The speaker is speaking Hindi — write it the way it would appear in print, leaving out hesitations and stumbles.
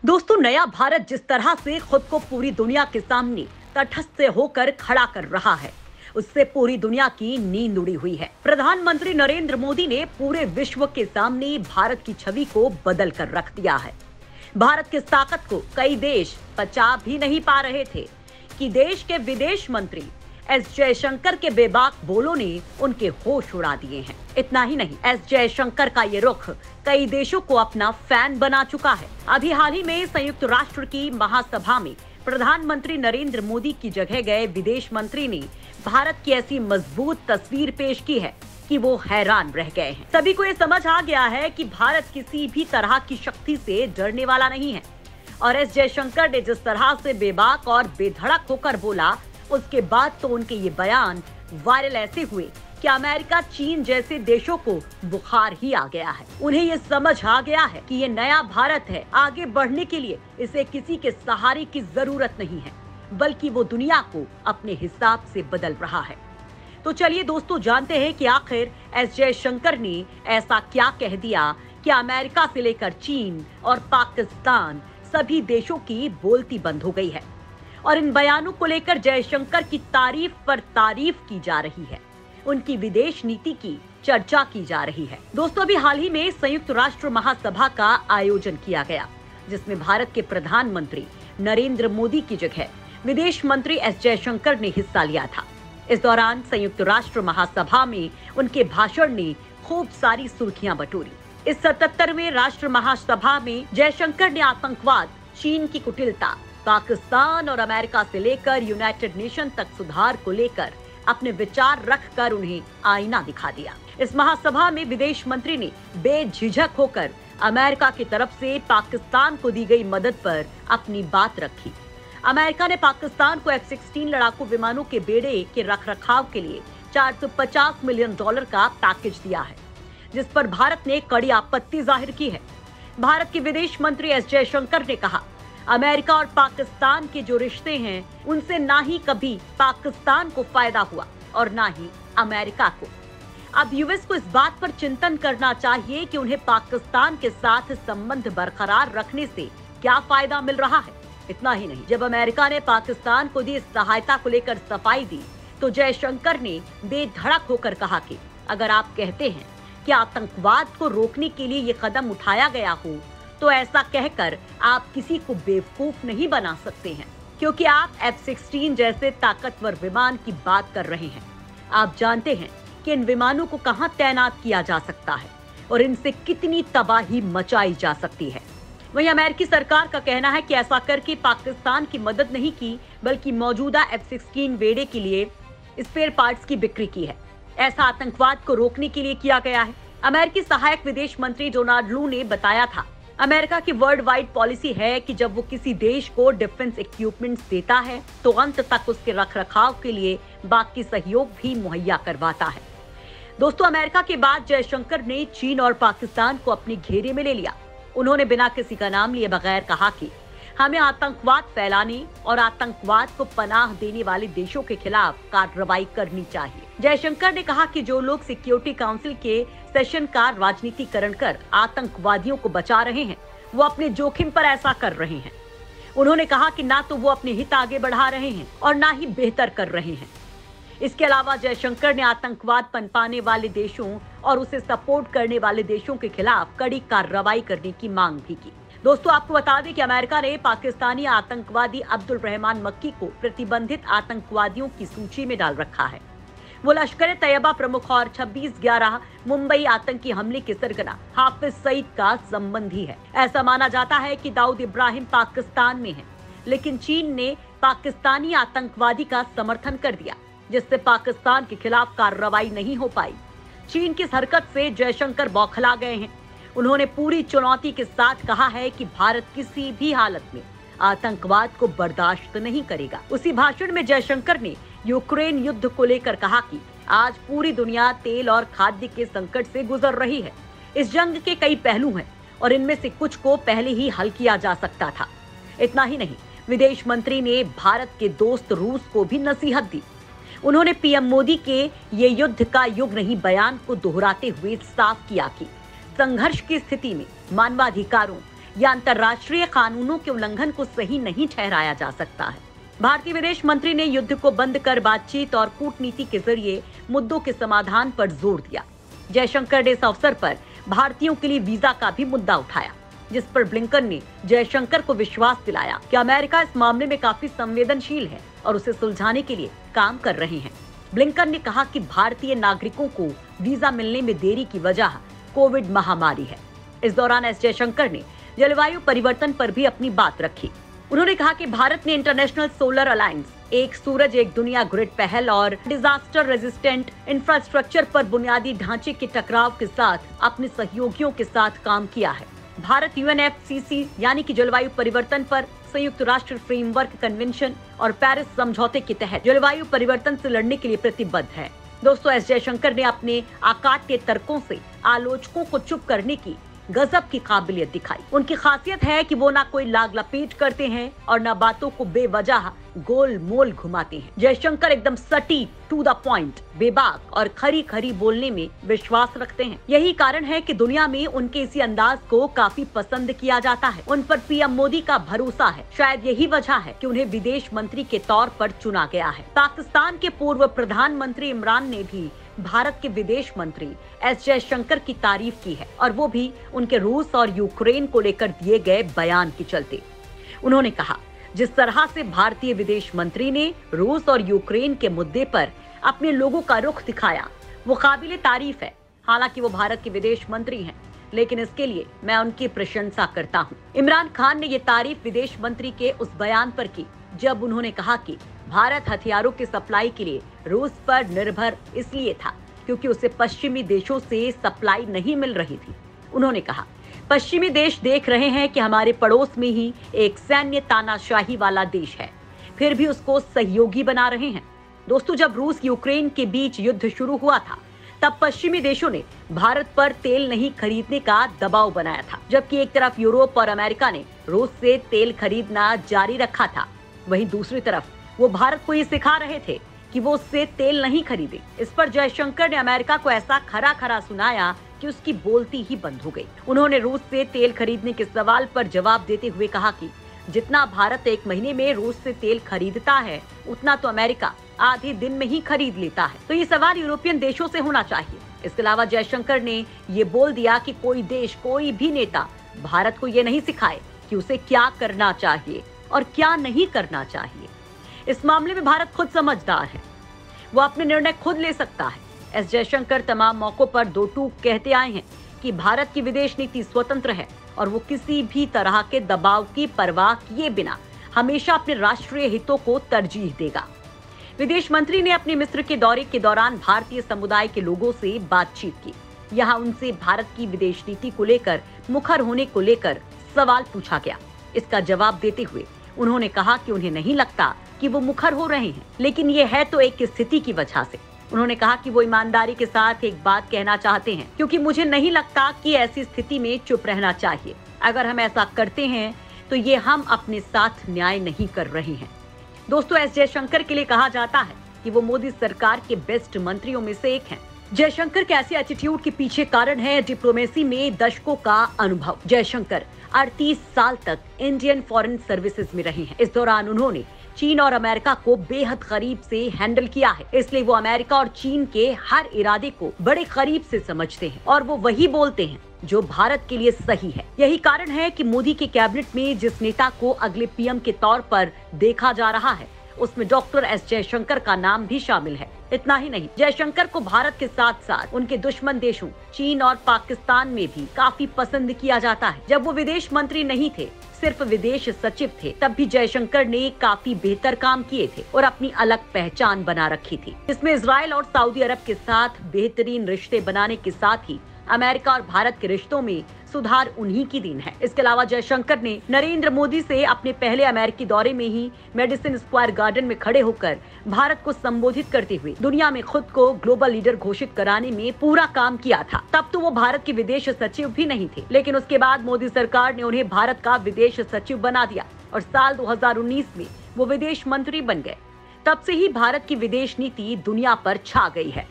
दोस्तों, नया भारत जिस तरह से खुद को पूरी दुनिया के सामने तटस्थ होकर खड़ा कर रहा है, उससे पूरी दुनिया की नींद उड़ी हुई है। प्रधानमंत्री नरेंद्र मोदी ने पूरे विश्व के सामने भारत की छवि को बदल कर रख दिया है। भारत की इस ताकत को कई देश पचा भी नहीं पा रहे थे कि देश के विदेश मंत्री एस जयशंकर के बेबाक बोलों ने उनके होश उड़ा दिए हैं। इतना ही नहीं, एस जयशंकर का ये रुख कई देशों को अपना फैन बना चुका है। अभी हाल ही में संयुक्त राष्ट्र की महासभा में प्रधानमंत्री नरेंद्र मोदी की जगह गए विदेश मंत्री ने भारत की ऐसी मजबूत तस्वीर पेश की है कि वो हैरान रह गए हैं। सभी को ये समझ आ गया है कि भारत किसी भी तरह की शक्ति से डरने वाला नहीं है। और एस जयशंकर ने जिस तरह से बेबाक और बेधड़क होकर बोला, उसके बाद तो उनके ये बयान वायरल ऐसे हुए कि अमेरिका, चीन जैसे देशों को बुखार ही आ गया है। उन्हें ये समझ आ गया है कि ये नया भारत है। आगे बढ़ने के लिए इसे किसी के सहारे की जरूरत नहीं है, बल्कि वो दुनिया को अपने हिसाब से बदल रहा है। तो चलिए दोस्तों, जानते हैं कि आखिर एस जयशंकर ने ऐसा क्या कह दिया कि अमेरिका से लेकर चीन और पाकिस्तान सभी देशों की बोलती बंद हो गई है। और इन बयानों को लेकर जयशंकर की तारीफ पर तारीफ की जा रही है। उनकी विदेश नीति की चर्चा की जा रही है। दोस्तों, अभी हाल ही में संयुक्त राष्ट्र महासभा का आयोजन किया गया, जिसमें भारत के प्रधानमंत्री नरेंद्र मोदी की जगह विदेश मंत्री एस जयशंकर ने हिस्सा लिया था। इस दौरान संयुक्त राष्ट्र महासभा में उनके भाषण ने खूब सारी सुर्खियां बटोरी। इस 77वें राष्ट्र महासभा में जयशंकर ने आतंकवाद, चीन की कुटिलता, पाकिस्तान और अमेरिका से लेकर यूनाइटेड नेशन तक सुधार को लेकर अपने विचार रखकर उन्हें आईना दिखा दिया। इस महासभा में विदेश मंत्री ने बेझिझक होकर अमेरिका की तरफ से पाकिस्तान को दी गई मदद पर अपनी बात रखी। अमेरिका ने पाकिस्तान को F-16 लड़ाकू विमानों के बेड़े के रखरखाव के लिए $450 मिलियन का पैकेज दिया है, जिस पर भारत ने कड़ी आपत्ति जाहिर की है। भारत के विदेश मंत्री एस जयशंकर ने कहा, अमेरिका और पाकिस्तान के जो रिश्ते हैं, उनसे ना ही कभी पाकिस्तान को फायदा हुआ और ना ही अमेरिका को। अब यूएस को इस बात पर चिंतन करना चाहिए कि उन्हें पाकिस्तान के साथ संबंध बरकरार रखने से क्या फायदा मिल रहा है। इतना ही नहीं, जब अमेरिका ने पाकिस्तान को दी सहायता को लेकर सफाई दी, तो जयशंकर ने बेधड़क होकर कहा कि अगर आप कहते हैं कि आतंकवाद को रोकने के लिए ये कदम उठाया गया हो, तो ऐसा कहकर आप किसी को बेवकूफ नहीं बना सकते हैं, क्योंकि आप F-16 जैसे ताकतवर विमान की बात कर रहे हैं। आप जानते हैं कि इन विमानों को कहां तैनात किया जा सकता है और इनसे कितनी तबाही मचाई जा सकती है। वहीं अमेरिकी सरकार का कहना है कि ऐसा करके पाकिस्तान की मदद नहीं की, बल्कि मौजूदा F-16 बेड़े के लिए स्पेयर पार्ट्स की बिक्री की है। ऐसा आतंकवाद को रोकने के लिए किया गया है। अमेरिकी सहायक विदेश मंत्री डोनाल्ड लू ने बताया था, अमेरिका की वर्ल्ड वाइड पॉलिसी है कि जब वो किसी देश को डिफेंस इक्विपमेंट्स देता है, तो अंत तक उसके रखरखाव के लिए बाकी सहयोग भी मुहैया करवाता है। दोस्तों, अमेरिका के बाद जयशंकर ने चीन और पाकिस्तान को अपने घेरे में ले लिया। उन्होंने बिना किसी का नाम लिए बगैर कहा कि हमें आतंकवाद फैलाने और आतंकवाद को पनाह देने वाले देशों के खिलाफ कार्रवाई करनी चाहिए। जयशंकर ने कहा कि जो लोग सिक्योरिटी काउंसिल के सेशन का राजनीतिकरण कर आतंकवादियों को बचा रहे हैं, वो अपने जोखिम पर ऐसा कर रहे हैं। उन्होंने कहा कि ना तो वो अपने हित आगे बढ़ा रहे हैं और ना ही बेहतर कर रहे हैं। इसके अलावा जयशंकर ने आतंकवाद पनपाने वाले देशों और उसे सपोर्ट करने वाले देशों के खिलाफ कड़ी कार्रवाई करने की मांग भी की। दोस्तों, आपको बता दें कि अमेरिका ने पाकिस्तानी आतंकवादी अब्दुल रहमान मक्की को प्रतिबंधित आतंकवादियों की सूची में डाल रखा है। वो लश्कर-ए-तैयबा प्रमुख और 26/11 मुंबई आतंकी हमले के सरगना हाफिज सईद का संबंधी है। ऐसा माना जाता है कि दाऊद इब्राहिम पाकिस्तान में है, लेकिन चीन ने पाकिस्तानी आतंकवादी का समर्थन कर दिया, जिससे पाकिस्तान के खिलाफ कार्रवाई नहीं हो पाई। चीन की इस हरकत से जयशंकर बौखला गए हैं। उन्होंने पूरी चुनौती के साथ कहा है कि भारत किसी भी हालत में आतंकवाद को बर्दाश्त नहीं करेगा। उसी भाषण में जयशंकर ने यूक्रेन युद्ध को लेकर कहा कि आज पूरी दुनिया तेल और खाद्य के संकट से गुजर रही है। इस जंग के कई पहलू हैं और इनमें से कुछ को पहले ही हल किया जा सकता था। इतना ही नहीं, विदेश मंत्री ने भारत के दोस्त रूस को भी नसीहत दी। उन्होंने पीएम मोदी के ये युद्ध का युग नहीं बयान को दोहराते हुए साफ किया कि संघर्ष की स्थिति में मानवाधिकारों, या अंतर्राष्ट्रीय कानूनों के उल्लंघन को सही नहीं ठहराया जा सकता है। भारतीय विदेश मंत्री ने युद्ध को बंद कर बातचीत और कूटनीति के जरिए मुद्दों के समाधान पर जोर दिया। जयशंकर ने इस अवसर पर भारतीयों के लिए वीजा का भी मुद्दा उठाया, जिस पर ब्लिंकन ने जयशंकर को विश्वास दिलाया कि अमेरिका इस मामले में काफी संवेदनशील है और उसे सुलझाने के लिए काम कर रहे हैं। ब्लिंकन ने कहा कि भारतीय नागरिकों को वीजा मिलने में देरी की वजह कोविड महामारी है। इस दौरान एस जयशंकर ने जलवायु परिवर्तन पर भी अपनी बात रखी। उन्होंने कहा कि भारत ने इंटरनेशनल सोलर अलायंस, एक सूरज एक दुनिया ग्रिड पहल और डिजास्टर रेजिस्टेंट इंफ्रास्ट्रक्चर पर बुनियादी ढांचे के टकराव के साथ अपने सहयोगियों के साथ काम किया है। भारत UNFCCC यानी कि जलवायु परिवर्तन पर संयुक्त राष्ट्र फ्रेमवर्क कन्वेंशन और पेरिस समझौते के तहत जलवायु परिवर्तन से लड़ने के लिए प्रतिबद्ध है। दोस्तों, एस जयशंकर ने अपने अकाट्य तर्कों से आलोचकों को चुप करने की गजब की काबिलियत दिखाई। उनकी खासियत है कि वो ना कोई लाग लपेट करते हैं और ना बातों को बेवजह गोल मोल घुमाते हैं। जयशंकर एकदम सटीक, टू द पॉइंट, बेबाक और खरी खरी बोलने में विश्वास रखते हैं। यही कारण है कि दुनिया में उनके इसी अंदाज को काफी पसंद किया जाता है। उन पर पीएम मोदी का भरोसा है। शायद यही वजह है कि उन्हें विदेश मंत्री के तौर पर चुना गया है। पाकिस्तान के पूर्व प्रधानमंत्री इमरान ने भी भारत के विदेश मंत्री एस जयशंकर की तारीफ की है, और वो भी उनके रूस और यूक्रेन को लेकर दिए गए बयान के चलते। उन्होंने कहा, जिस तरह से भारतीय विदेश मंत्री ने रूस और यूक्रेन के मुद्दे पर अपने लोगों का रुख दिखाया, वो काबिले तारीफ है। हालांकि वो भारत के विदेश मंत्री हैं, लेकिन इसके लिए मैं उनकी प्रशंसा करता हूं। इमरान खान ने ये तारीफ विदेश मंत्री के उस बयान पर की जब उन्होंने कहा कि भारत हथियारों की सप्लाई के लिए रूस पर निर्भर इसलिए था क्योंकि उसे पश्चिमी देशों से सप्लाई नहीं मिल रही थी। उन्होंने कहा, पश्चिमी देश देख रहे हैं कि हमारे पड़ोस में ही एक सैन्य तानाशाही वाला देश है, फिर भी उसको सहयोगी बना रहे हैं। दोस्तों, जब रूस यूक्रेन के बीच युद्ध शुरू हुआ था, तब पश्चिमी देशों ने भारत पर तेल नहीं खरीदने का दबाव बनाया था, जबकि एक तरफ यूरोप और अमेरिका ने रूस से तेल खरीदना जारी रखा था, वहीं दूसरी तरफ वो भारत को ये सिखा रहे थे कि वो उससे तेल नहीं खरीदे। इस पर जयशंकर ने अमेरिका को ऐसा खरा खरा सुनाया कि उसकी बोलती ही बंद हो गई। उन्होंने रूस से तेल खरीदने के सवाल पर जवाब देते हुए कहा कि जितना भारत एक महीने में रूस से तेल खरीदता है, उतना तो अमेरिका आधे दिन में ही खरीद लेता है। तो ये सवाल यूरोपियन देशों से होना चाहिए। इसके अलावा जयशंकर ने ये बोल दिया कि कोई देश, कोई भी नेता भारत को ये नहीं सिखाए कि उसे क्या करना चाहिए और क्या नहीं करना चाहिए। इस मामले में भारत खुद समझदार है, वो अपने निर्णय खुद ले सकता है। एस जयशंकर तमाम मौकों पर दो टूक कहते आए हैं कि भारत की विदेश नीति स्वतंत्र है और वो किसी भी तरह के दबाव की परवाह किए बिना हमेशा अपने राष्ट्रीय हितों को तरजीह देगा। विदेश मंत्री ने अपने मिस्र के दौरे के दौरान भारतीय समुदाय के लोगों से बातचीत की। यहाँ उनसे भारत की विदेश नीति को लेकर मुखर होने को लेकर सवाल पूछा गया। इसका जवाब देते हुए उन्होंने कहा कि उन्हें नहीं लगता कि वो मुखर हो रहे हैं, लेकिन ये है तो एक स्थिति की वजह से। उन्होंने कहा कि वो ईमानदारी के साथ एक बात कहना चाहते हैं, क्योंकि मुझे नहीं लगता कि ऐसी स्थिति में चुप रहना चाहिए। अगर हम ऐसा करते हैं तो ये हम अपने साथ न्याय नहीं कर रहे हैं। दोस्तों, एस जयशंकर के लिए कहा जाता है कि वो मोदी सरकार के बेस्ट मंत्रियों में से एक हैं। जयशंकर के ऐसे एटीट्यूड के पीछे कारण है डिप्लोमेसी में दशकों का अनुभव। जयशंकर 38 साल तक इंडियन फॉरेन सर्विसेज में रहे हैं। इस दौरान उन्होंने चीन और अमेरिका को बेहद करीब से हैंडल किया है, इसलिए वो अमेरिका और चीन के हर इरादे को बड़े करीब से समझते हैं और वो वही बोलते हैं जो भारत के लिए सही है। यही कारण है कि मोदी के कैबिनेट में जिस नेता को अगले पीएम के तौर पर देखा जा रहा है, उसमें डॉक्टर एस जयशंकर का नाम भी शामिल है। इतना ही नहीं, जयशंकर को भारत के साथ साथ उनके दुश्मन देशों चीन और पाकिस्तान में भी काफी पसंद किया जाता है। जब वो विदेश मंत्री नहीं थे, सिर्फ विदेश सचिव थे, तब भी जयशंकर ने काफी बेहतर काम किए थे और अपनी अलग पहचान बना रखी थी। इसमें इजराइल और सऊदी अरब के साथ बेहतरीन रिश्ते बनाने के साथ ही अमेरिका और भारत के रिश्तों में सुधार उन्हीं की देन है। इसके अलावा जयशंकर ने नरेंद्र मोदी से अपने पहले अमेरिकी दौरे में ही मेडिसिन स्क्वायर गार्डन में खड़े होकर भारत को संबोधित करते हुए दुनिया में खुद को ग्लोबल लीडर घोषित कराने में पूरा काम किया था। तब तो वो भारत के विदेश सचिव भी नहीं थे, लेकिन उसके बाद मोदी सरकार ने उन्हें भारत का विदेश सचिव बना दिया और साल 2019 में वो विदेश मंत्री बन गए। तब से ही भारत की विदेश नीति दुनिया पर छा गई है।